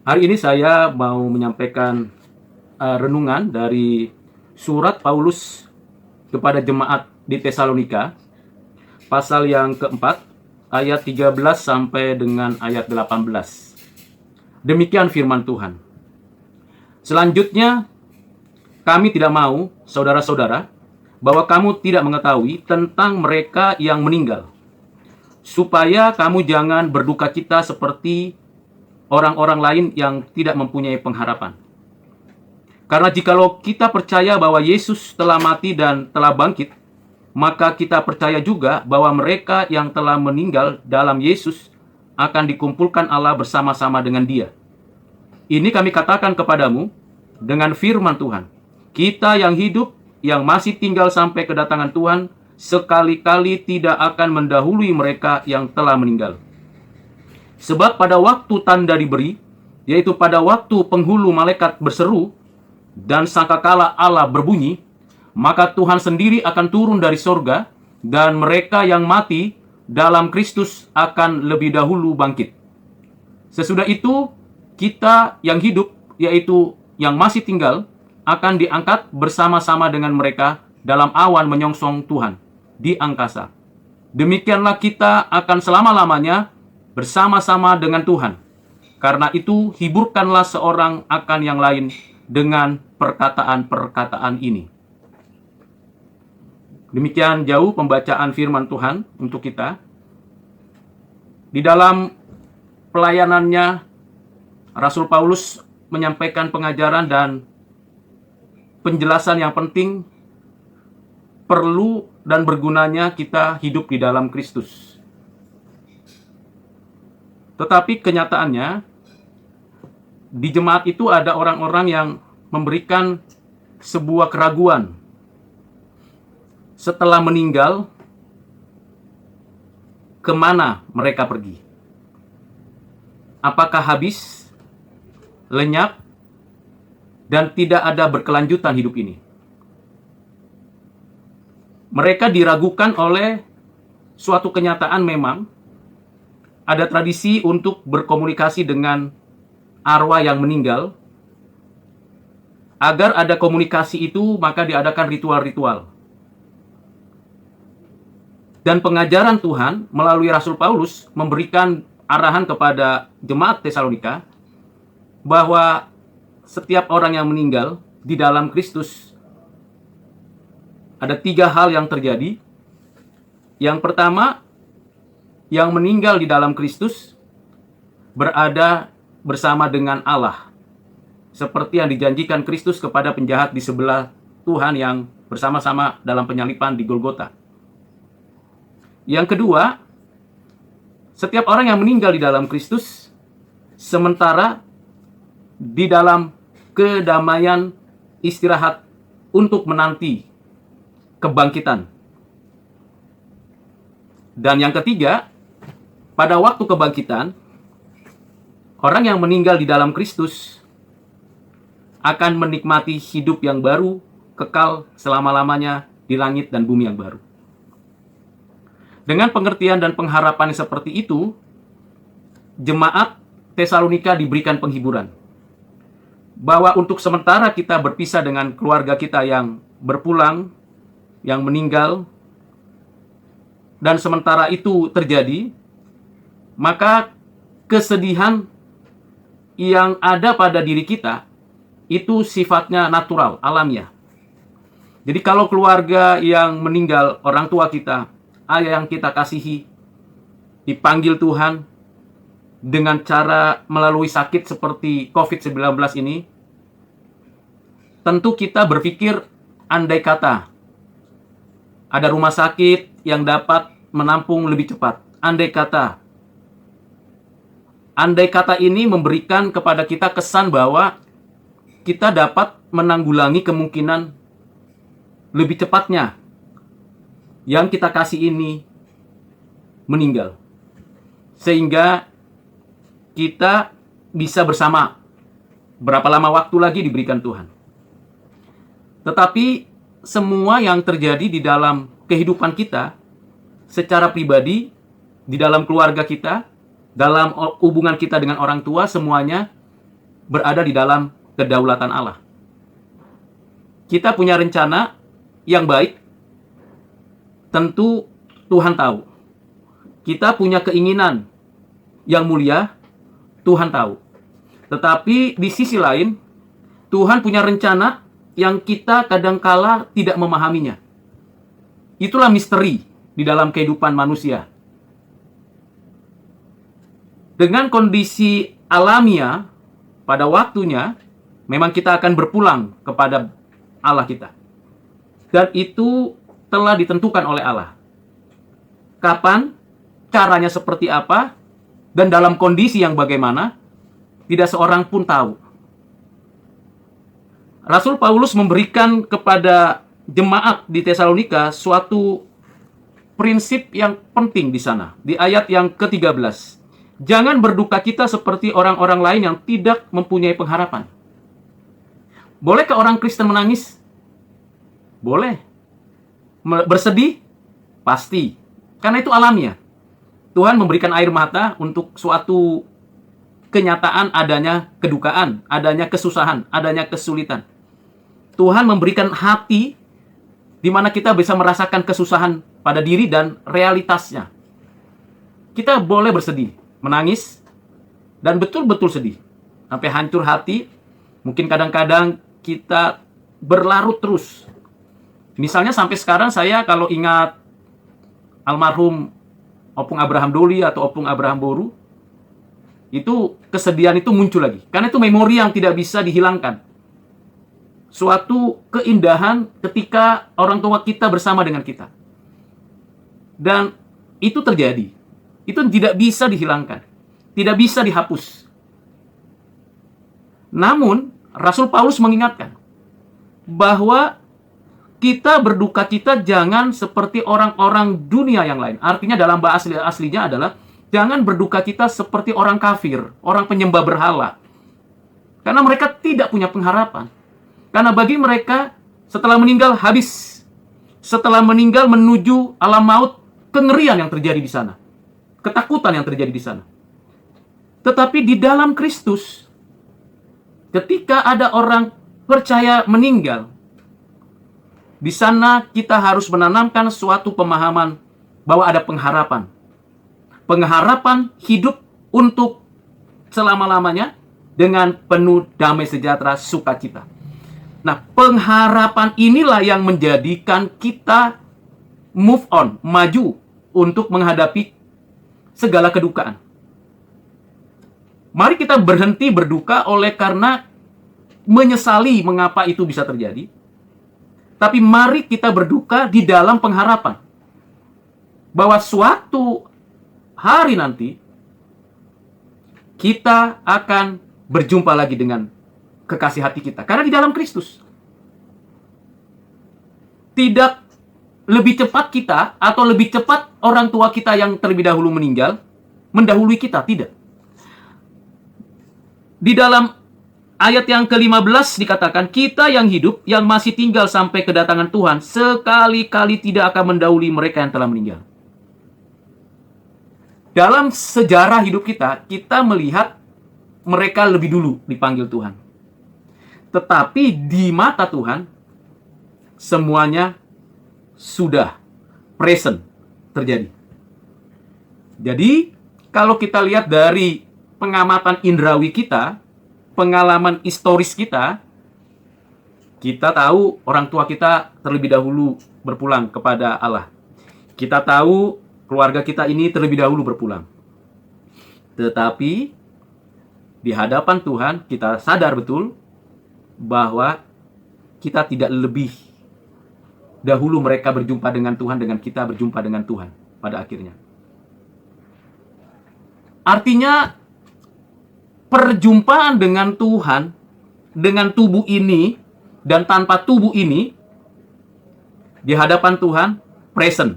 Hari ini saya mau menyampaikan renungan dari surat Paulus kepada jemaat di Tesalonika, pasal yang keempat, ayat 13 sampai dengan ayat 18. Demikian firman Tuhan. Selanjutnya, kami tidak mau, saudara-saudara, bahwa kamu tidak mengetahui tentang mereka yang meninggal, supaya kamu jangan berduka cita seperti orang-orang lain yang tidak mempunyai pengharapan. Karena jikalau kita percaya bahwa Yesus telah mati dan telah bangkit, maka kita percaya juga bahwa mereka yang telah meninggal dalam Yesus akan dikumpulkan Allah bersama-sama dengan Dia. Ini kami katakan kepadamu dengan firman Tuhan. Kita yang hidup, yang masih tinggal sampai kedatangan Tuhan, sekali-kali tidak akan mendahului mereka yang telah meninggal. Sebab pada waktu tanda diberi, yaitu pada waktu penghulu malaikat berseru, dan sangkakala Allah berbunyi, maka Tuhan sendiri akan turun dari sorga, dan mereka yang mati dalam Kristus akan lebih dahulu bangkit. Sesudah itu, kita yang hidup, yaitu yang masih tinggal, akan diangkat bersama-sama dengan mereka dalam awan menyongsong Tuhan di angkasa. Demikianlah kita akan selama-lamanya bersama-sama dengan Tuhan. Karena itu, hiburkanlah seorang akan yang lain dengan perkataan-perkataan ini. Demikian jauh pembacaan firman Tuhan untuk kita. Di dalam pelayanannya, Rasul Paulus menyampaikan pengajaran dan penjelasan yang penting, perlu dan bergunanya kita hidup di dalam Kristus. Tetapi kenyataannya, di jemaat itu ada orang-orang yang memberikan sebuah keraguan. Setelah meninggal, kemana mereka pergi? Apakah habis, lenyap, dan tidak ada berkelanjutan hidup ini? Mereka diragukan oleh suatu kenyataan. Memang ada tradisi untuk berkomunikasi dengan arwah yang meninggal. Agar ada komunikasi itu, maka diadakan ritual-ritual. Dan pengajaran Tuhan melalui Rasul Paulus memberikan arahan kepada jemaat Tesalonika bahwa setiap orang yang meninggal di dalam Kristus, ada 3 hal yang terjadi. Yang pertama, yang meninggal di dalam Kristus berada bersama dengan Allah, seperti yang dijanjikan Kristus kepada penjahat di sebelah Tuhan yang bersama-sama dalam penyalipan di Golgota. Yang kedua, setiap orang yang meninggal di dalam Kristus sementara di dalam kedamaian istirahat untuk menanti kebangkitan. Dan yang ketiga, pada waktu kebangkitan, orang yang meninggal di dalam Kristus akan menikmati hidup yang baru, kekal selama-lamanya di langit dan bumi yang baru. Dengan pengertian dan pengharapan seperti itu, jemaat Tesalonika diberikan penghiburan. Bahwa untuk sementara kita berpisah dengan keluarga kita yang berpulang, yang meninggal, dan sementara itu terjadi, maka kesedihan yang ada pada diri kita itu sifatnya natural, alamiah. Jadi kalau keluarga yang meninggal, orang tua kita, ayah yang kita kasihi, dipanggil Tuhan dengan cara melalui sakit seperti COVID-19 ini, tentu kita berpikir, andai kata ada rumah sakit yang dapat menampung lebih cepat. Andai kata ini memberikan kepada kita kesan bahwa kita dapat menanggulangi kemungkinan lebih cepatnya yang kita kasih ini meninggal. Sehingga kita bisa bersama. Berapa lama waktu lagi diberikan Tuhan. Tetapi semua yang terjadi di dalam kehidupan kita, secara pribadi, di dalam keluarga kita, dalam hubungan kita dengan orang tua, semuanya berada di dalam kedaulatan Allah. Kita punya rencana yang baik, tentu Tuhan tahu. Kita punya keinginan yang mulia, Tuhan tahu. Tetapi di sisi lain, Tuhan punya rencana yang kita kadangkala tidak memahaminya. Itulah misteri di dalam kehidupan manusia. Dengan kondisi alamiah, pada waktunya, memang kita akan berpulang kepada Allah kita. Dan itu telah ditentukan oleh Allah. Kapan, caranya seperti apa, dan dalam kondisi yang bagaimana, tidak seorang pun tahu. Rasul Paulus memberikan kepada jemaat di Tesalonika suatu prinsip yang penting di sana. Di ayat yang ke-13. Jangan berduka cita seperti orang-orang lain yang tidak mempunyai pengharapan. Bolehkah orang Kristen menangis? Boleh. Bersedih? Pasti. Karena itu alamiah. Tuhan memberikan air mata untuk suatu kenyataan adanya kedukaan, adanya kesusahan, adanya kesulitan. Tuhan memberikan hati di mana kita bisa merasakan kesusahan pada diri dan realitasnya. Kita boleh bersedih, menangis, dan betul-betul sedih. Sampai hancur hati, mungkin kadang-kadang kita berlarut terus. Misalnya sampai sekarang saya kalau ingat almarhum Opung Abraham Doli atau Opung Abraham Boru, itu kesedihan itu muncul lagi. Karena itu memori yang tidak bisa dihilangkan. Suatu keindahan ketika orang tua kita bersama dengan kita. Dan itu terjadi. Itu tidak bisa dihilangkan. Tidak bisa dihapus. Namun, Rasul Paulus mengingatkan bahwa kita berduka cita jangan seperti orang-orang dunia yang lain. Artinya dalam bahasa aslinya adalah jangan berduka cita seperti orang kafir, orang penyembah berhala. Karena mereka tidak punya pengharapan. Karena bagi mereka, setelah meninggal habis. Setelah meninggal menuju alam maut, kengerian yang terjadi di sana. Ketakutan yang terjadi di sana. Tetapi di dalam Kristus, ketika ada orang percaya meninggal, di sana kita harus menanamkan suatu pemahaman bahwa ada pengharapan. Pengharapan hidup untuk selama-lamanya dengan penuh damai sejahtera sukacita. Nah, pengharapan inilah yang menjadikan kita move on, maju untuk menghadapi segala kedukaan. Mari kita berhenti berduka oleh karena menyesali mengapa itu bisa terjadi. Tapi mari kita berduka di dalam pengharapan bahwa suatu hari nanti kita akan berjumpa lagi dengan kekasih hati kita. Karena di dalam Kristus. Tidak lebih cepat kita atau lebih cepat orang tua kita yang terlebih dahulu meninggal mendahului kita. Tidak. Di dalam ayat yang ke-15 dikatakan, kita yang hidup, yang masih tinggal sampai kedatangan Tuhan, sekali-kali tidak akan mendahului mereka yang telah meninggal. Dalam sejarah hidup kita, kita melihat mereka lebih dulu dipanggil Tuhan. Tetapi di mata Tuhan, semuanya sudah present terjadi. Jadi, kalau kita lihat dari pengamatan indrawi kita, pengalaman historis kita tahu orang tua kita terlebih dahulu berpulang kepada Allah. Kita tahu keluarga kita ini terlebih dahulu berpulang. Tetapi di hadapan Tuhan kita sadar betul bahwa kita tidak lebih dahulu mereka berjumpa dengan Tuhan dengan kita berjumpa dengan Tuhan pada akhirnya. Artinya perjumpaan dengan Tuhan, dengan tubuh ini, dan tanpa tubuh ini, di hadapan Tuhan, present,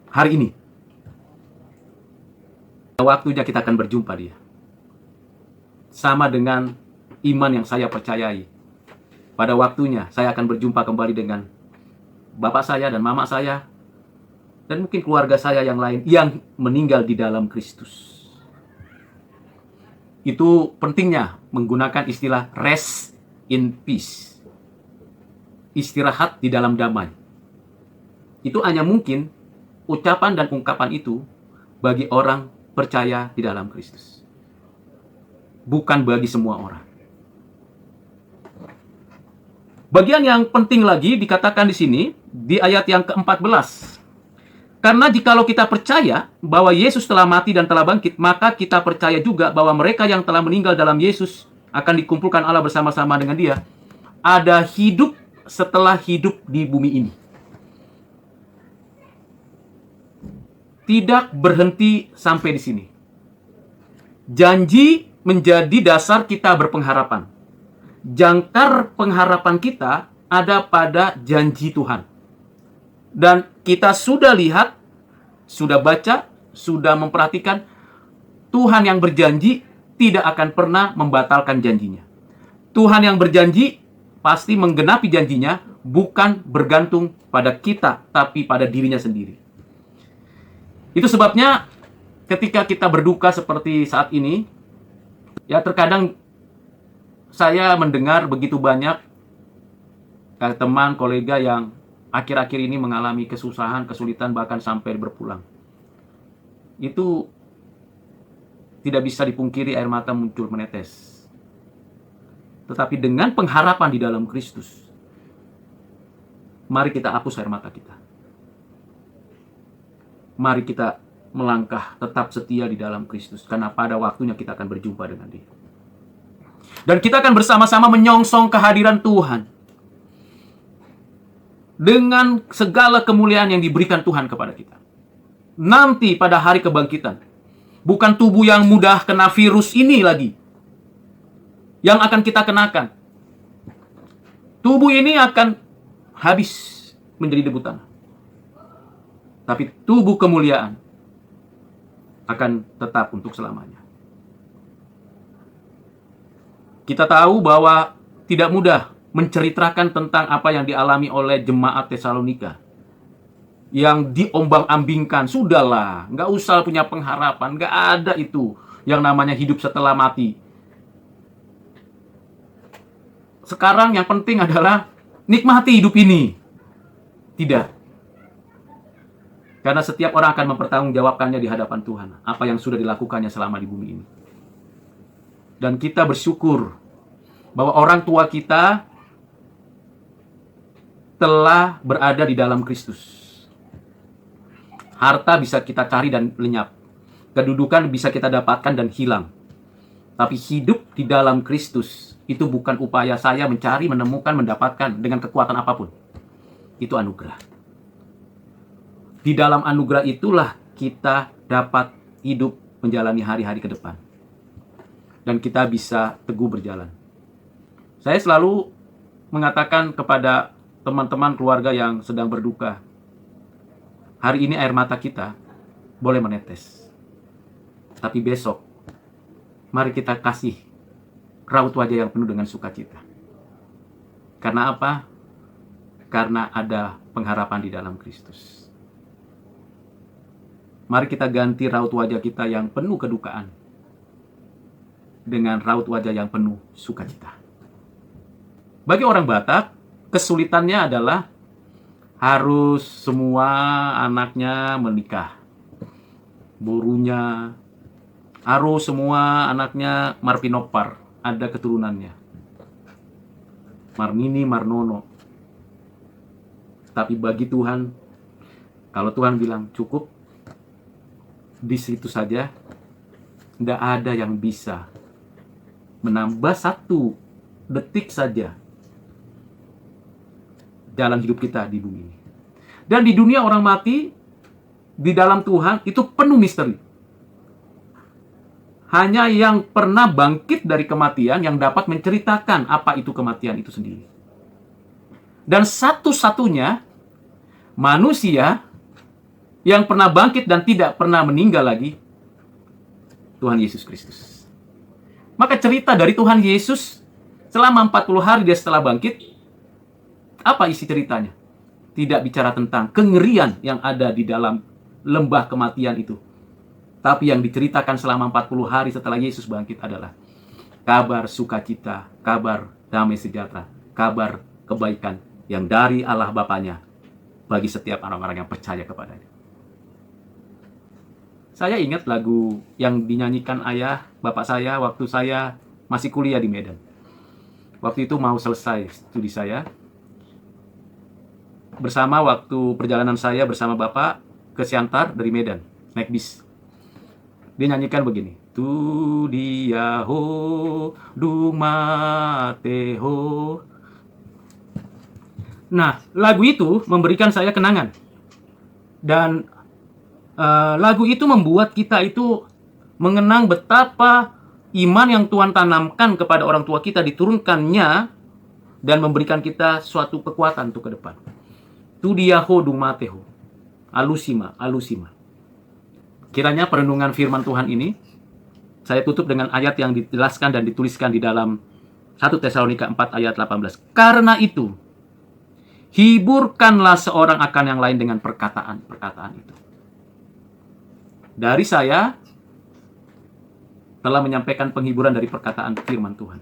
hari ini. Waktunya kita akan berjumpa dia. Sama dengan iman yang saya percayai. Pada waktunya, saya akan berjumpa kembali dengan bapak saya dan mama saya, dan mungkin keluarga saya yang lain, yang meninggal di dalam Kristus. Itu pentingnya menggunakan istilah rest in peace. Istirahat di dalam damai. Itu hanya mungkin ucapan dan ungkapan itu bagi orang percaya di dalam Kristus. Bukan bagi semua orang. Bagian yang penting lagi dikatakan di sini, di ayat yang ke-14. Karena jikalau kita percaya bahwa Yesus telah mati dan telah bangkit, maka kita percaya juga bahwa mereka yang telah meninggal dalam Yesus akan dikumpulkan Allah bersama-sama dengan Dia. Ada hidup setelah hidup di bumi ini. Tidak berhenti sampai di sini. Janji menjadi dasar kita berpengharapan. Jangkar pengharapan kita ada pada janji Tuhan. Dan kita sudah lihat, sudah baca, sudah memperhatikan, Tuhan yang berjanji tidak akan pernah membatalkan janjinya. Tuhan yang berjanji pasti menggenapi janjinya, bukan bergantung pada kita, tapi pada dirinya sendiri. Itu sebabnya ketika kita berduka seperti saat ini, ya terkadang saya mendengar begitu banyak teman, kolega yang akhir-akhir ini mengalami kesusahan, kesulitan, bahkan sampai berpulang. Itu tidak bisa dipungkiri, air mata muncul menetes. Tetapi dengan pengharapan di dalam Kristus, mari kita hapus air mata kita. Mari kita melangkah tetap setia di dalam Kristus, karena pada waktunya kita akan berjumpa dengan Dia. Dan kita akan bersama-sama menyongsong kehadiran Tuhan dengan segala kemuliaan yang diberikan Tuhan kepada kita. Nanti pada hari kebangkitan, bukan tubuh yang mudah kena virus ini lagi yang akan kita kenakan. Tubuh ini akan habis menjadi debu tanah. Tapi tubuh kemuliaan akan tetap untuk selamanya. Kita tahu bahwa tidak mudah menceritakan tentang apa yang dialami oleh jemaat Tesalonika yang diombang-ambingkan. Sudahlah, nggak usah punya pengharapan, nggak ada itu yang namanya hidup setelah mati. Sekarang yang penting adalah nikmati hidup ini. Tidak. Karena setiap orang akan mempertanggungjawabkannya di hadapan Tuhan, apa yang sudah dilakukannya selama di bumi ini. Dan kita bersyukur bahwa orang tua kita telah berada di dalam Kristus. Harta bisa kita cari dan lenyap. Kedudukan bisa kita dapatkan dan hilang. Tapi hidup di dalam Kristus itu bukan upaya saya mencari, menemukan, mendapatkan dengan kekuatan apapun. Itu anugerah. Di dalam anugerah itulah kita dapat hidup menjalani hari-hari ke depan. Dan kita bisa teguh berjalan. Saya selalu mengatakan kepada teman-teman keluarga yang sedang berduka, hari ini air mata kita boleh menetes. Tapi besok, mari kita kasih raut wajah yang penuh dengan sukacita. Karena apa? Karena ada pengharapan di dalam Kristus. Mari kita ganti raut wajah kita yang penuh kedukaan dengan raut wajah yang penuh sukacita. Bagi orang Batak, kesulitannya adalah harus semua anaknya menikah. Burunya, harus semua anaknya Marpinopar, ada keturunannya. Marmini, Marnono. Tapi bagi Tuhan, kalau Tuhan bilang cukup, di situ saja, tidak ada yang bisa menambah 1 detik saja jalan hidup kita di bumi ini. Dan di dunia orang mati, di dalam Tuhan, itu penuh misteri. Hanya yang pernah bangkit dari kematian yang dapat menceritakan apa itu kematian itu sendiri. Dan satu-satunya manusia yang pernah bangkit dan tidak pernah meninggal lagi, Tuhan Yesus Kristus. Maka cerita dari Tuhan Yesus selama 40 hari dia setelah bangkit, apa isi ceritanya? Tidak bicara tentang kengerian yang ada di dalam lembah kematian itu. Tapi yang diceritakan selama 40 hari setelah Yesus bangkit adalah kabar sukacita, kabar damai sejahtera, kabar kebaikan yang dari Allah Bapanya bagi setiap orang-orang yang percaya kepadanya. Saya ingat lagu yang dinyanyikan ayah, bapak saya waktu saya masih kuliah di Medan. Waktu itu mau selesai studi saya. Bersama waktu perjalanan saya bersama bapak ke Siantar dari Medan, naik bis. Dia nyanyikan begini. Tu dia ho, dung mate ho. Nah, lagu itu memberikan saya kenangan. Dan lagu itu membuat kita itu mengenang betapa iman yang Tuhan tanamkan kepada orang tua kita diturunkannya dan memberikan kita suatu kekuatan untuk ke depan. Tu dia ho, dung mate ho. Alusima, alusima. Kiranya perenungan firman Tuhan ini saya tutup dengan ayat yang dijelaskan dan dituliskan di dalam 1 Tesalonika 4 ayat 18. Karena itu, hiburkanlah seorang akan yang lain dengan perkataan-perkataan itu. Dari saya telah menyampaikan penghiburan dari perkataan firman Tuhan.